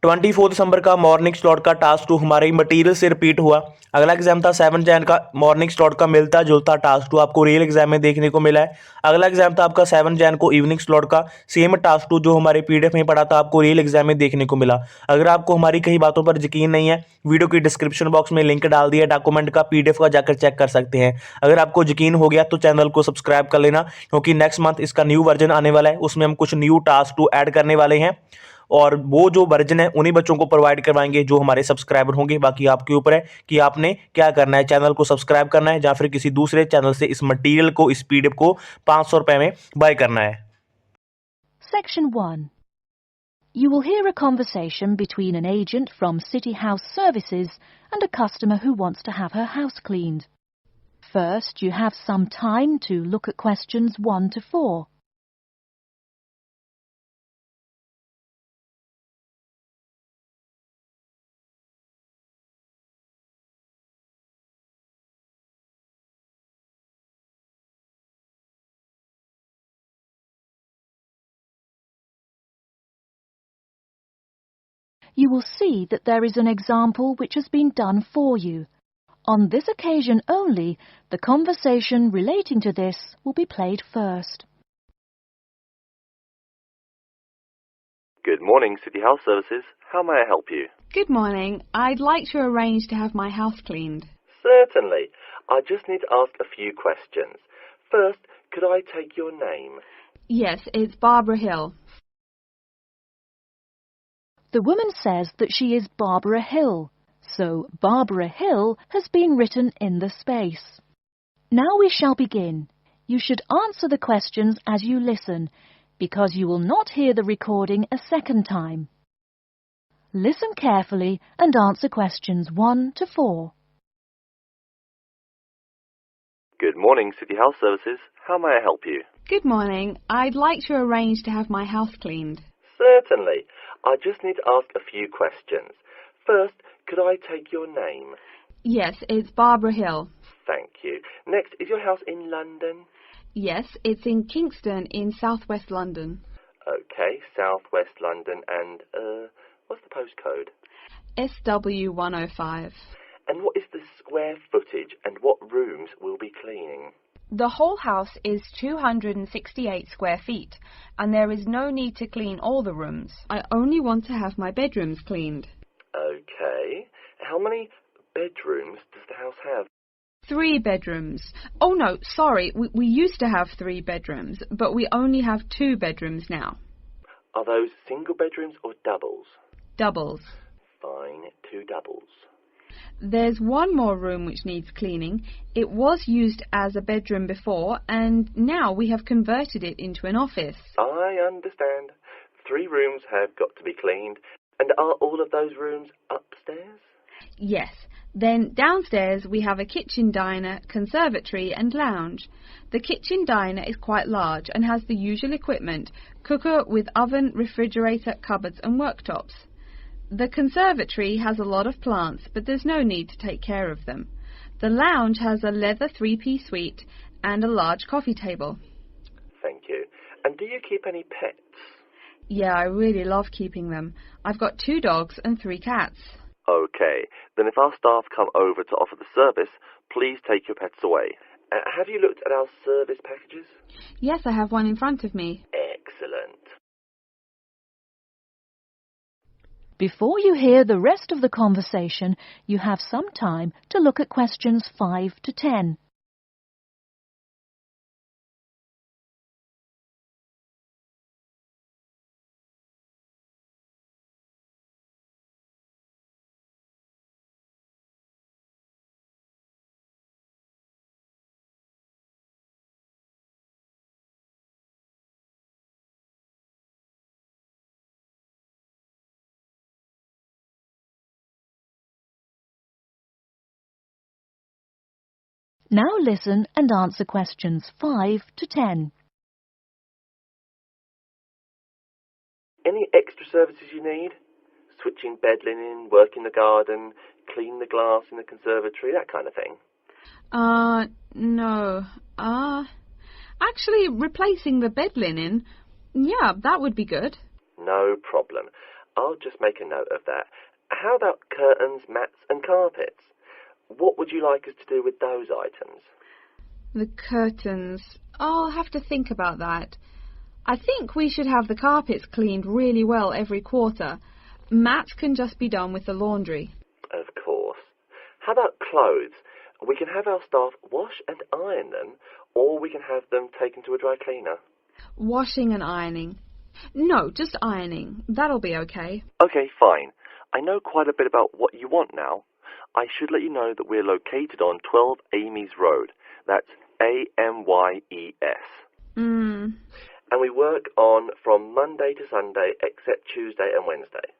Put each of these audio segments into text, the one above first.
24 दिसंबर का morning slot का task 2 हमारे मटेरियल से रिपीट हुआ। अगला एग्जाम था 7 जैन का मॉर्निंग स्लॉट का मिलता जुलता टास्क 2 आपको रियल एग्जाम में देखने को मिला है। अगला एग्जाम था आपका 7 जैन को इवनिंग स्लॉट का सेम टास्क 2 जो हमारे पीडीएफ में पढ़ा था आपको रियल एग्जाम में देखने को मिला। अगर आपको हमारी कई बातों पर यकीन नहीं है, वीडियो की डिस्क्रिप्शन बॉक्स में लिंक डाल दिया डॉक्यूमेंट का, पीडीएफ का जाकर चेक कर सकते हैं। अगर आपको यकीन हो गया तो चैनल को सब्सक्राइब कर लेना, क्योंकि नेक्स्ट मंथ इसका न्यू वर्जन आने वाला है, उसमें हम कुछ न्यू टास्क 2 ऐड करने वाले हैं और वो जो वर्जन है उन्हीं बच्चों को प्रोवाइड करवाएंगे जो हमारे सब्सक्राइबर होंगे। बाकी आपके ऊपर है कि आपने क्या करना है, चैनल को सब्सक्राइब करना है या फिर किसी दूसरे चैनल से इस मटेरियल को, इस पीडीएफ को 500 रुपए में बाय करना है। Section 1. You will hear a conversation between an agent from City House Services and a customer who wants to have her house cleaned. First, you have some time to look at questions 1 to 4. You will see that there is an example which has been done for you. On this occasion only, the conversation relating to this will be played first. Good morning, City House Services. How may I help you? Good morning. I'd like to arrange to have my house cleaned. Certainly. I just need to ask a few questions. First, could I take your name? Yes, it's Barbara Hill. The woman says that she is Barbara Hill, so Barbara Hill has been written in the space. Now we shall begin. You should answer the questions as you listen, because you will not hear the recording a second time. Listen carefully and answer questions 1 to 4. Good morning, City House Services. How may I help you? Good morning. I'd like to arrange to have my house cleaned. Certainly. I just need to ask a few questions. First, could I take your name? Yes, it's Barbara Hill. Thank you. Next, is your house in London? Yes, it's in Kingston in southwest London. Okay, southwest London, and, what's the postcode? SW105. And what is the square footage and what rooms will be cleaning? The whole house is 268 square feet, and there is no need to clean all the rooms. I only want to have my bedrooms cleaned. Okay. How many bedrooms does the house have? 3 bedrooms. Oh no, sorry, we used to have 3 bedrooms, but we only have 2 bedrooms now. Are those single bedrooms or doubles? Doubles. Fine, 2 doubles. There's one more room which needs cleaning. It was used as a bedroom before, and now we have converted it into an office. I understand. 3 rooms have got to be cleaned. And are all of those rooms upstairs? Yes. Then downstairs we have a kitchen diner, conservatory and lounge. The kitchen diner is quite large and has the usual equipment: cooker with oven, refrigerator, cupboards and worktops. The conservatory has a lot of plants, but there's no need to take care of them. The lounge has a leather 3-piece suite and a large coffee table. Thank you. And do you keep any pets? Yeah, I really love keeping them. I've got 2 dogs and 3 cats. Okay, then if our staff come over to offer the service, please take your pets away. Have you looked at our service packages? Yes, I have one in front of me. Excellent. Before you hear the rest of the conversation, you have some time to look at questions 5 to 10. Now listen and answer questions 5 to 10. Any extra services you need? Switching bed linen, work in the garden, clean the glass in the conservatory, that kind of thing? No. Actually, replacing the bed linen, yeah, that would be good. No problem. I'll just make a note of that. How about curtains, mats and carpets? What would you like us to do with those items? The curtains. I'll have to think about that. I think we should have the carpets cleaned really well every quarter. Mats can just be done with the laundry. Of course. How about clothes? We can have our staff wash and iron them, or we can have them taken to a dry cleaner. Washing and ironing. No, just ironing. That'll be okay. Okay, fine. I know quite a bit about what you want now. I should let you know that we're located on 12 Amy's Road. That's A-M-Y-E-S. And we work on from Monday to Sunday except Tuesday and Wednesday.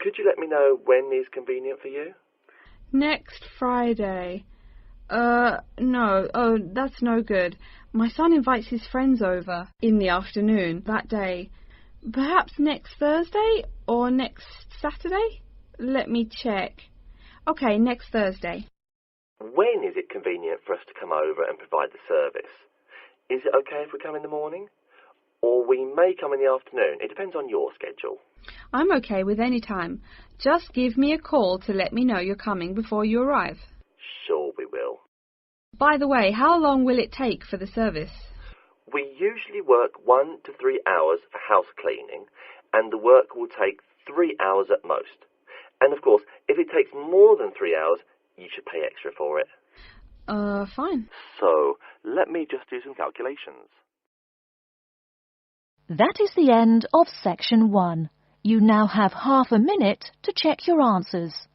Could you let me know when is convenient for you? Next Friday. No. Oh, that's no good. My son invites his friends over in the afternoon that day. Perhaps next Thursday or next Saturday? Let me check. Okay, next Thursday. When is it convenient for us to come over and provide the service? Is it okay if we come in the morning? Or we may come in the afternoon. It depends on your schedule. I'm okay with any time. Just give me a call to let me know you're coming before you arrive. Sure we will. By the way, how long will it take for the service? We usually work 1 to 3 hours for house cleaning, and the work will take 3 hours at most. And of course, if it takes more than 3 hours, you should pay extra for it. Fine. So, let me just do some calculations. That is the end of section 1. You now have half a minute to check your answers.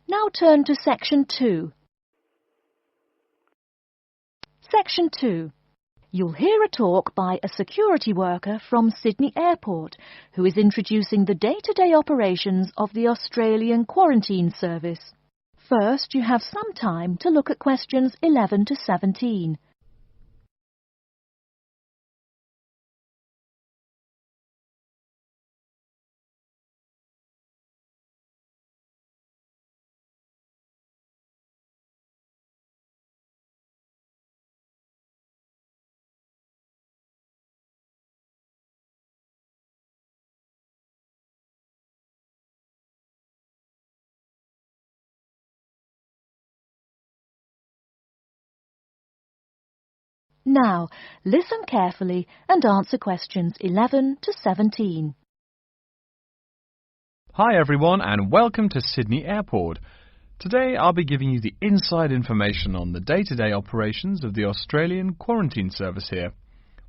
Now turn to section 2. Section 2. You'll hear a talk by a security worker from Sydney Airport who is introducing the day-to-day operations of the Australian Quarantine Service. First, you have some time to look at questions 11 to 17. Now, listen carefully and answer questions 11 to 17. Hi everyone and welcome to Sydney Airport. Today I'll be giving you the inside information on the day-to-day operations of the Australian Quarantine Service here.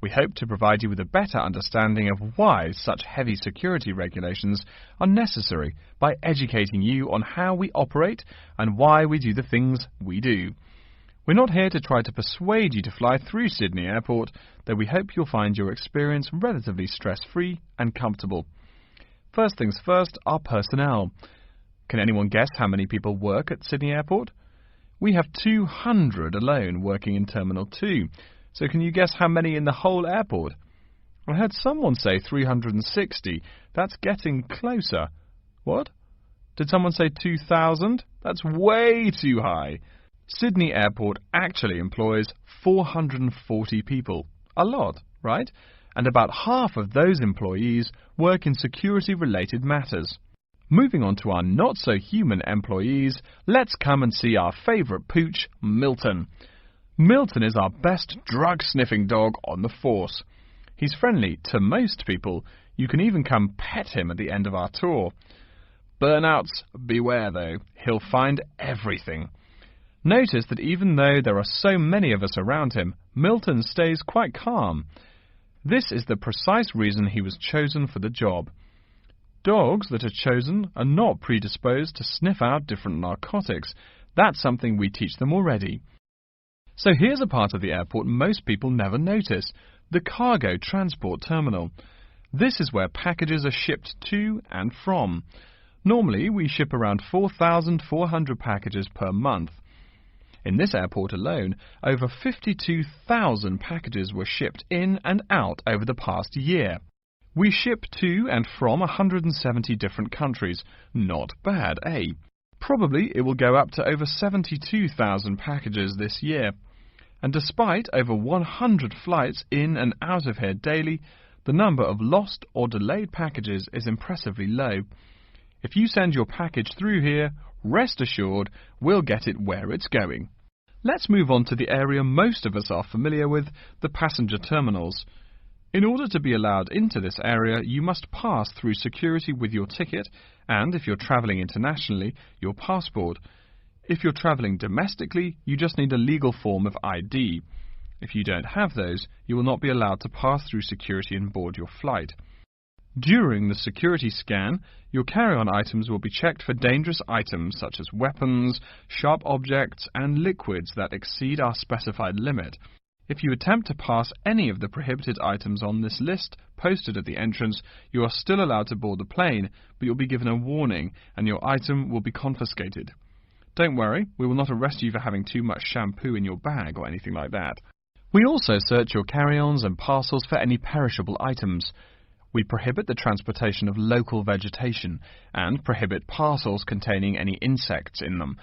We hope to provide you with a better understanding of why such heavy security regulations are necessary by educating you on how we operate and why we do the things we do. We're not here to try to persuade you to fly through Sydney Airport, though we hope you'll find your experience relatively stress-free and comfortable. First things first, our personnel. Can anyone guess how many people work at Sydney Airport? We have 200 alone working in Terminal 2. So can you guess how many in the whole airport? I heard someone say 360. That's getting closer. What? Did someone say 2,000? That's way too high. Sydney Airport actually employs 440 people. A lot, right? And about half of those employees work in security-related matters. Moving on to our not-so-human employees, let's come and see our favourite pooch, Milton. Milton is our best drug-sniffing dog on the force. He's friendly to most people. You can even come pet him at the end of our tour. Burnouts, beware though. He'll find everything. Notice that even though there are so many of us around him, Milton stays quite calm. This is the precise reason he was chosen for the job. Dogs that are chosen are not predisposed to sniff out different narcotics. That's something we teach them already. So here's a part of the airport most people never notice, the cargo transport terminal. This is where packages are shipped to and from. Normally, we ship around 4,400 packages per month. In this airport alone, over 52,000 packages were shipped in and out over the past year. We ship to and from 170 different countries. Not bad, eh? Probably it will go up to over 72,000 packages this year. And despite over 100 flights in and out of here daily, the number of lost or delayed packages is impressively low. If you send your package through here, rest assured we'll get it where it's going. Let's move on to the area most of us are familiar with, the passenger terminals. In order to be allowed into this area, you must pass through security with your ticket and, if you're travelling internationally, your passport. If you're travelling domestically, you just need a legal form of ID. If you don't have those, you will not be allowed to pass through security and board your flight. During the security scan, your carry-on items will be checked for dangerous items such as weapons, sharp objects and liquids that exceed our specified limit. If you attempt to pass any of the prohibited items on this list posted at the entrance, you are still allowed to board the plane, but you'll be given a warning and your item will be confiscated. Don't worry, we will not arrest you for having too much shampoo in your bag or anything like that. We also search your carry-ons and parcels for any perishable items. We prohibit the transportation of local vegetation and prohibit parcels containing any insects in them.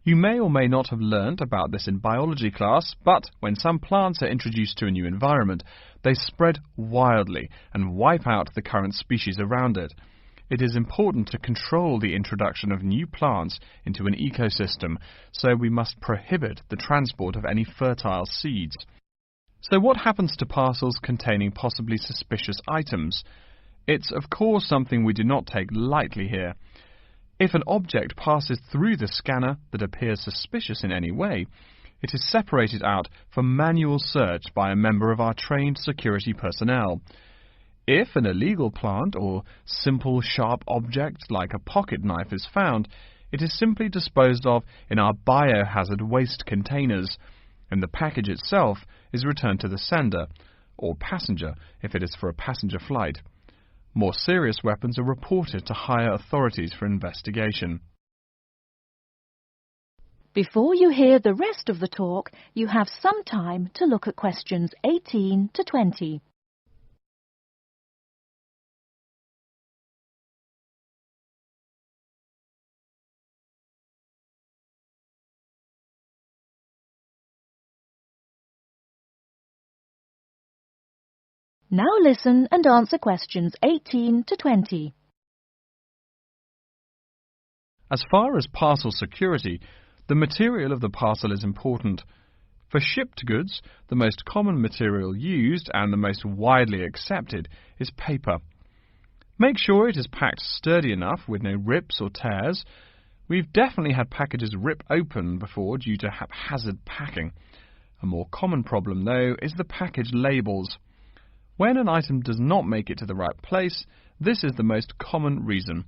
You may or may not have learnt about this in biology class, but when some plants are introduced to a new environment, they spread wildly and wipe out the current species around it. It is important to control the introduction of new plants into an ecosystem, so we must prohibit the transport of any fertile seeds. So what happens to parcels containing possibly suspicious items? It's of course something we do not take lightly here. If an object passes through the scanner that appears suspicious in any way, it is separated out for manual search by a member of our trained security personnel. If an illegal plant or simple sharp object like a pocket knife is found, it is simply disposed of in our biohazard waste containers, and the package itself is returned to the sender, or passenger if it is for a passenger flight. More serious weapons are reported to higher authorities for investigation. Before you hear the rest of the talk, you have some time to look at questions 18 to 20. Now listen and answer questions 18 to 20. As far as parcel security, the material of the parcel is important. For shipped goods, the most common material used and the most widely accepted is paper. Make sure it is packed sturdy enough with no rips or tears. We've definitely had packages rip open before due to haphazard packing. A more common problem, though, is the package labels. When an item does not make it to the right place, this is the most common reason.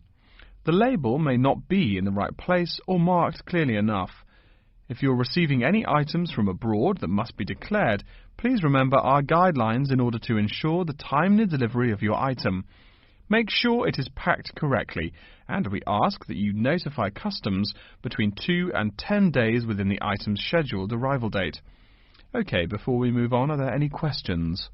The label may not be in the right place or marked clearly enough. If you're receiving any items from abroad that must be declared, please remember our guidelines in order to ensure the timely delivery of your item. Make sure it is packed correctly, and we ask that you notify customs between 2 and 10 days within the item's scheduled arrival date. OK, before we move on, are there any questions?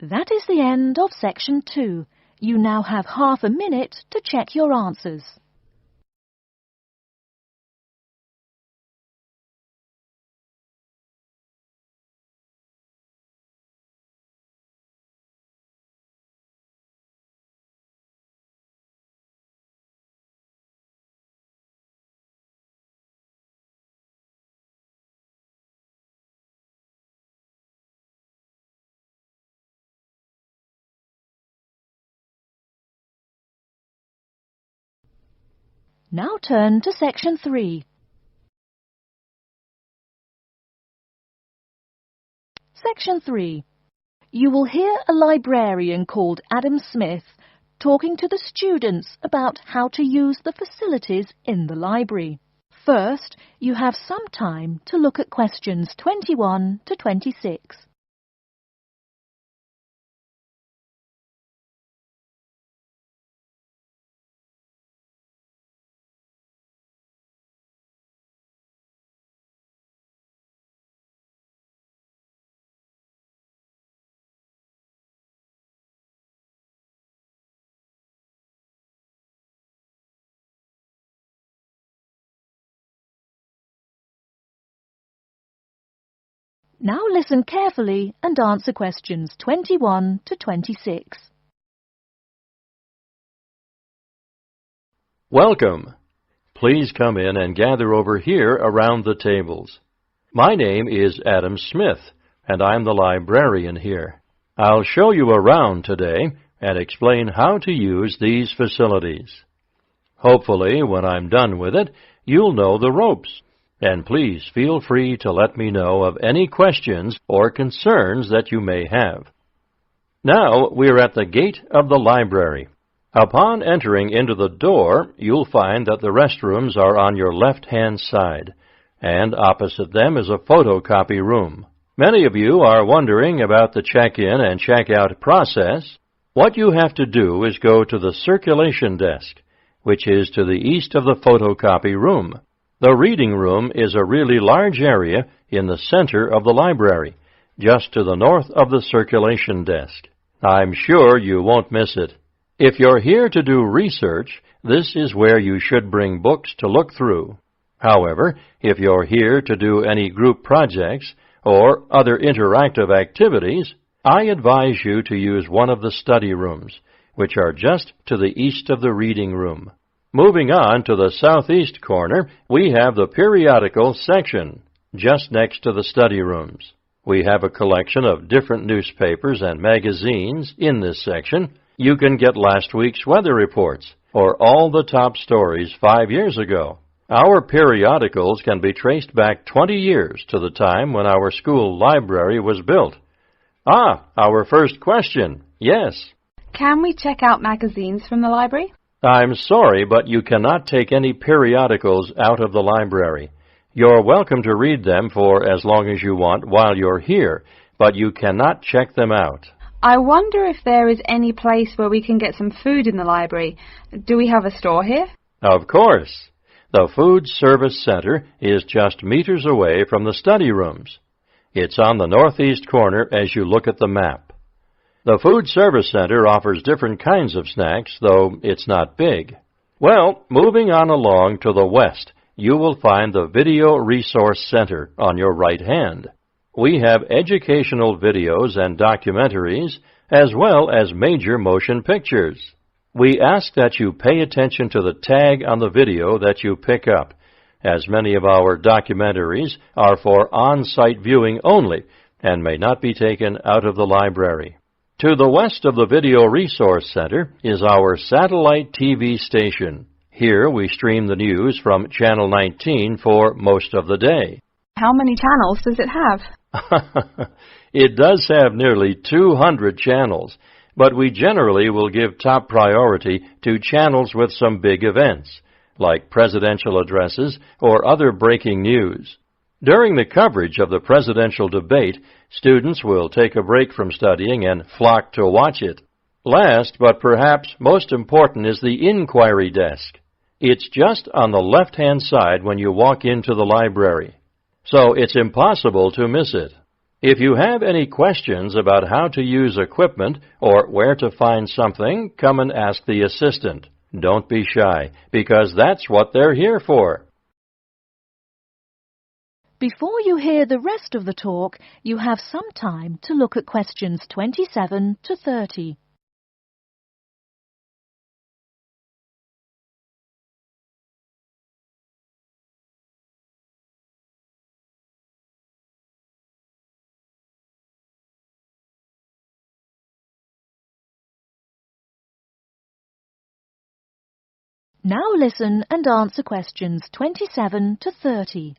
That is the end of section 2. You now have half a minute to check your answers. Now turn to section 3. Section 3. You will hear a librarian called Adam Smith talking to the students about how to use the facilities in the library. First, you have some time to look at questions 21 to 26. Now listen carefully and answer questions 21 to 26. Welcome. Please come in and gather over here around the tables. My name is Adam Smith, and I'm the librarian here. I'll show you around today and explain how to use these facilities. Hopefully, when I'm done with it, you'll know the ropes. And please feel free to let me know of any questions or concerns that you may have. Now we're at the gate of the library. Upon entering into the door, you'll find that the restrooms are on your left-hand side, and opposite them is a photocopy room. Many of you are wondering about the check-in and check-out process. What you have to do is go to the circulation desk, which is to the east of the photocopy room. The reading room is a really large area in the center of the library, just to the north of the circulation desk. I'm sure you won't miss it. If you're here to do research, this is where you should bring books to look through. However, if you're here to do any group projects or other interactive activities, I advise you to use one of the study rooms, which are just to the east of the reading room. Moving on to the southeast corner, we have the periodical section, just next to the study rooms. We have a collection of different newspapers and magazines in this section. You can get last week's weather reports, or all the top stories 5 years ago. Our periodicals can be traced back 20 years to the time when our school library was built. Our first question. Yes. Can we check out magazines from the library? I'm sorry, but you cannot take any periodicals out of the library. You're welcome to read them for as long as you want while you're here, but you cannot check them out. I wonder if there is any place where we can get some food in the library. Do we have a store here? Of course. The Food Service Center is just meters away from the study rooms. It's on the northeast corner as you look at the map. The Food Service Center offers different kinds of snacks, though it's not big. Well, moving on along to the west, you will find the Video Resource Center on your right hand. We have educational videos and documentaries, as well as major motion pictures. We ask that you pay attention to the tag on the video that you pick up, as many of our documentaries are for on-site viewing only and may not be taken out of the library. To the west of the Video Resource Center is our satellite TV station. Here we stream the news from Channel 19 for most of the day. How many channels does it have? It does have nearly 200 channels, but we generally will give top priority to channels with some big events, like presidential addresses or other breaking news. During the coverage of the presidential debate, students will take a break from studying and flock to watch it. Last, but perhaps most important, is the inquiry desk. It's just on the left-hand side when you walk into the library, so it's impossible to miss it. If you have any questions about how to use equipment or where to find something, come and ask the assistant. Don't be shy, because that's what they're here for. Before you hear the rest of the talk, you have some time to look at questions 27 to 30. Now listen and answer questions 27 to 30.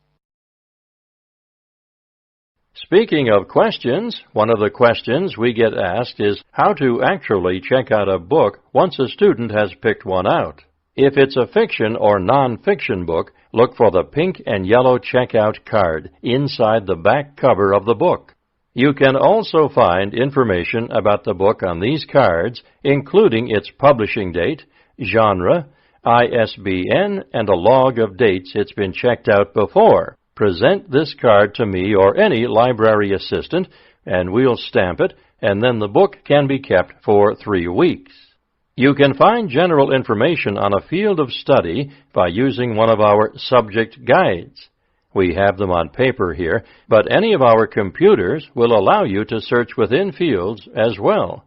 Speaking of questions, one of the questions we get asked is how to actually check out a book once a student has picked one out. If it's a fiction or non-fiction book, look for the pink and yellow checkout card inside the back cover of the book. You can also find information about the book on these cards, including its publishing date, genre, ISBN, and a log of dates it's been checked out before. Present this card to me or any library assistant, and we'll stamp it, and then the book can be kept for 3 weeks. You can find general information on a field of study by using one of our subject guides. We have them on paper here, but any of our computers will allow you to search within fields as well.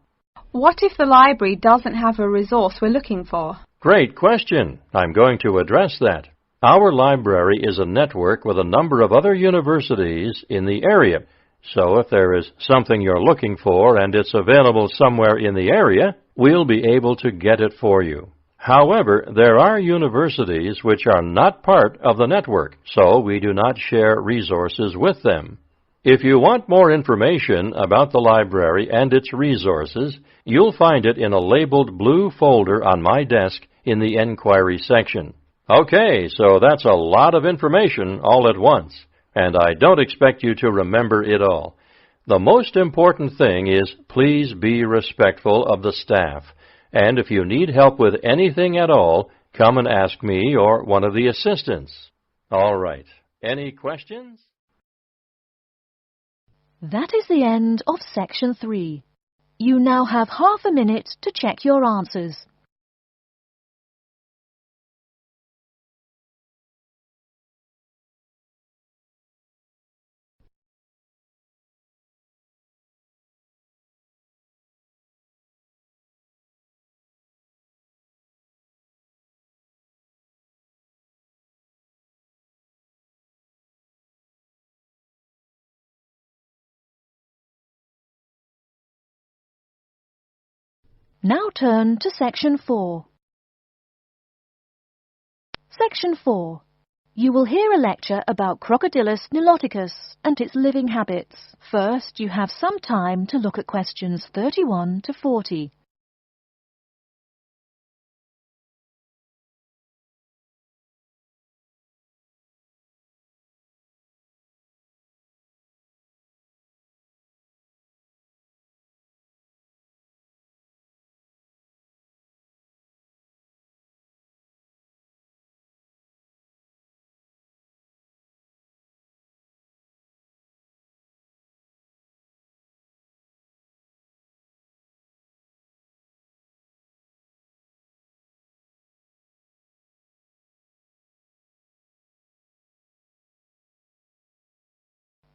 What if the library doesn't have a resource we're looking for? Great question. I'm going to address that. Our library is a network with a number of other universities in the area. So if there is something you're looking for and it's available somewhere in the area, we'll be able to get it for you. However, there are universities which are not part of the network, so we do not share resources with them. If you want more information about the library and its resources, you'll find it in a labeled blue folder on my desk in the Enquiry section. Okay, so that's a lot of information all at once, and I don't expect you to remember it all. The most important thing is please be respectful of the staff, and if you need help with anything at all, come and ask me or one of the assistants. All right, any questions? That is the end of Section 3. You now have half a minute to check your answers. Now turn to Section 4. Section 4. You will hear a lecture about Crocodylus niloticus and its living habits. First, you have some time to look at questions 31 to 40.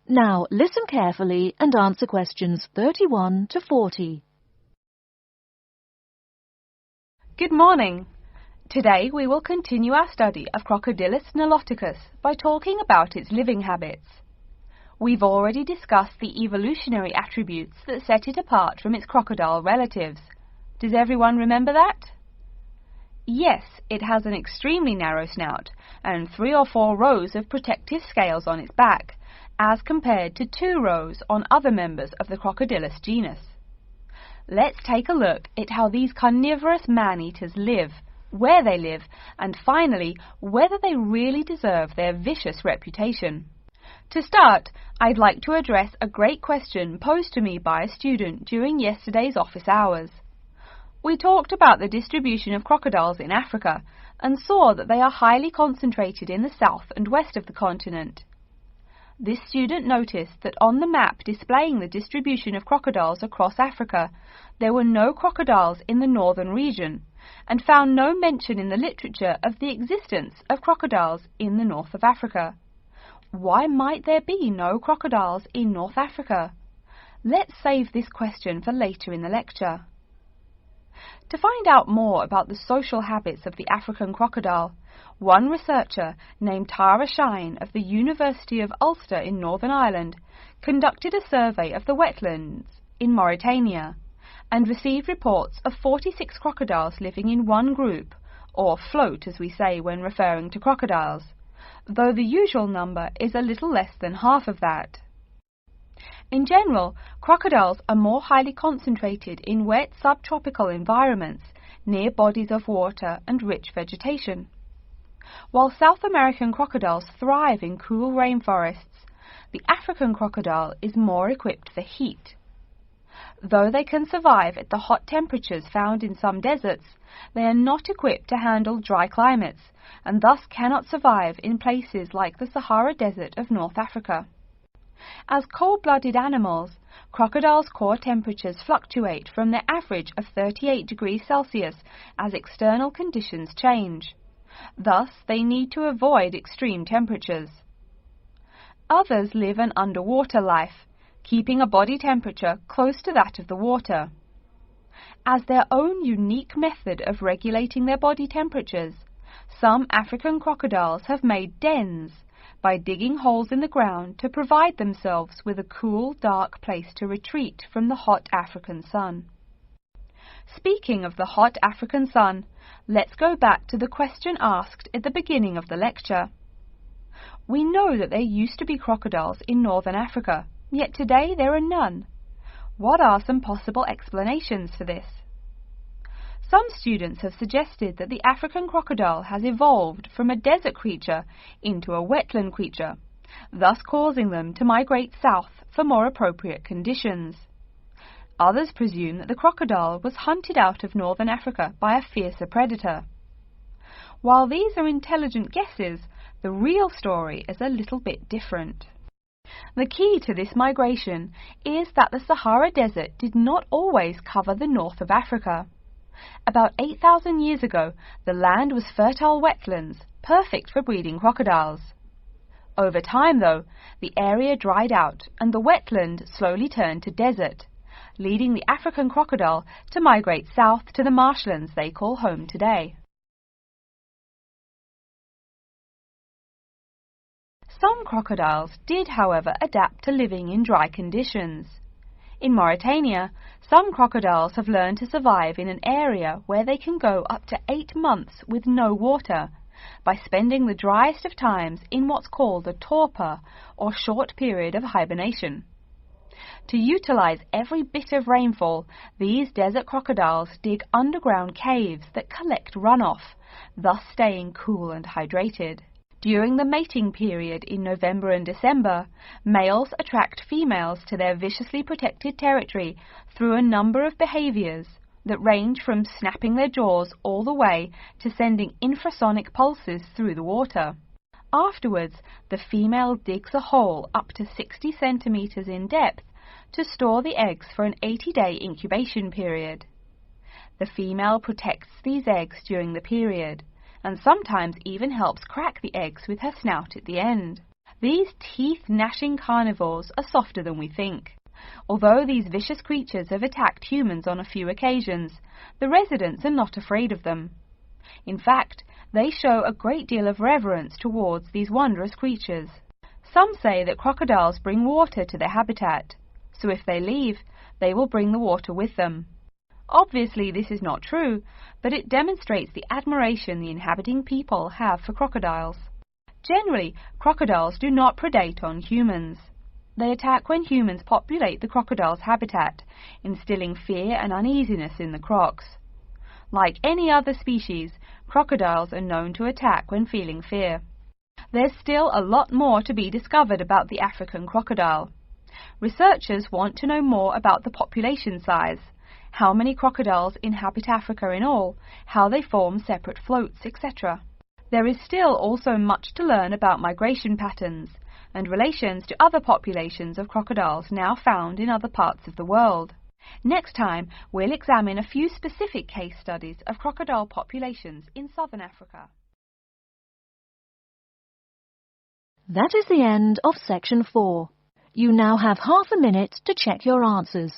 Now listen carefully and answer questions 31 to 40. Good morning. Today we will continue our study of Crocodylus niloticus by talking about its living habits. We've already discussed the evolutionary attributes that set it apart from its crocodile relatives. Does everyone remember that? Yes, it has an extremely narrow snout and 3 or 4 rows of protective scales on its back, as compared to 2 rows on other members of the Crocodylus genus. Let's take a look at how these carnivorous man-eaters live, where they live, and finally, whether they really deserve their vicious reputation. To start, I'd like to address a great question posed to me by a student during yesterday's office hours. We talked about the distribution of crocodiles in Africa and saw that they are highly concentrated in the south and west of the continent. This student noticed that on the map displaying the distribution of crocodiles across Africa, there were no crocodiles in the northern region, and found no mention in the literature of the existence of crocodiles in the north of Africa. Why might there be no crocodiles in North Africa? Let's save this question for later in the lecture. To find out more about the social habits of the African crocodile, one researcher named Tara Shine of the University of Ulster in Northern Ireland conducted a survey of the wetlands in Mauritania and received reports of 46 crocodiles living in one group, or float as we say when referring to crocodiles, though the usual number is a little less than half of that. In general, crocodiles are more highly concentrated in wet subtropical environments near bodies of water and rich vegetation. While South American crocodiles thrive in cool rainforests, the African crocodile is more equipped for heat. Though they can survive at the hot temperatures found in some deserts, they are not equipped to handle dry climates and thus cannot survive in places like the Sahara Desert of North Africa. As cold-blooded animals, crocodiles' core temperatures fluctuate from their average of 38 degrees Celsius as external conditions change. Thus, they need to avoid extreme temperatures. Others live an underwater life, keeping a body temperature close to that of the water. As their own unique method of regulating their body temperatures, some African crocodiles have made dens by digging holes in the ground to provide themselves with a cool, dark place to retreat from the hot African sun. Speaking of the hot African sun, let's go back to the question asked at the beginning of the lecture. We know that there used to be crocodiles in northern Africa, yet today there are none. What are some possible explanations for this? Some students have suggested that the African crocodile has evolved from a desert creature into a wetland creature, thus causing them to migrate south for more appropriate conditions. Others presume that the crocodile was hunted out of northern Africa by a fiercer predator. While these are intelligent guesses, the real story is a little bit different. The key to this migration is that the Sahara Desert did not always cover the north of Africa. About 8,000 years ago, the land was fertile wetlands, perfect for breeding crocodiles. Over time, though, the area dried out and the wetland slowly turned to desert, leading the African crocodile to migrate south to the marshlands they call home today. Some crocodiles did, however, adapt to living in dry conditions. In Mauritania, some crocodiles have learned to survive in an area where they can go up to 8 months with no water, by spending the driest of times in what's called a torpor, or short period of hibernation. To utilize every bit of rainfall, these desert crocodiles dig underground caves that collect runoff, thus staying cool and hydrated. During the mating period in November and December, males attract females to their viciously protected territory through a number of behaviors that range from snapping their jaws all the way to sending infrasonic pulses through the water. Afterwards, the female digs a hole up to 60 centimeters in depth to store the eggs for an 80-day incubation period. The female protects these eggs during the period, and sometimes even helps crack the eggs with her snout at the end. These teeth-gnashing carnivores are softer than we think. Although these vicious creatures have attacked humans on a few occasions, the residents are not afraid of them. In fact, they show a great deal of reverence towards these wondrous creatures. Some say that crocodiles bring water to their habitat, so if they leave, they will bring the water with them. Obviously, this is not true, but it demonstrates the admiration the inhabiting people have for crocodiles. Generally, crocodiles do not predate on humans. They attack when humans populate the crocodile's habitat, instilling fear and uneasiness in the crocs. Like any other species, crocodiles are known to attack when feeling fear. There's still a lot more to be discovered about the African crocodile. Researchers want to know more about the population size, how many crocodiles inhabit Africa in all, how they form separate floats, etc. There is still also much to learn about migration patterns and relations to other populations of crocodiles now found in other parts of the world. Next time, we'll examine a few specific case studies of crocodile populations in southern Africa. That is the end of section 4. You now have half a minute to check your answers.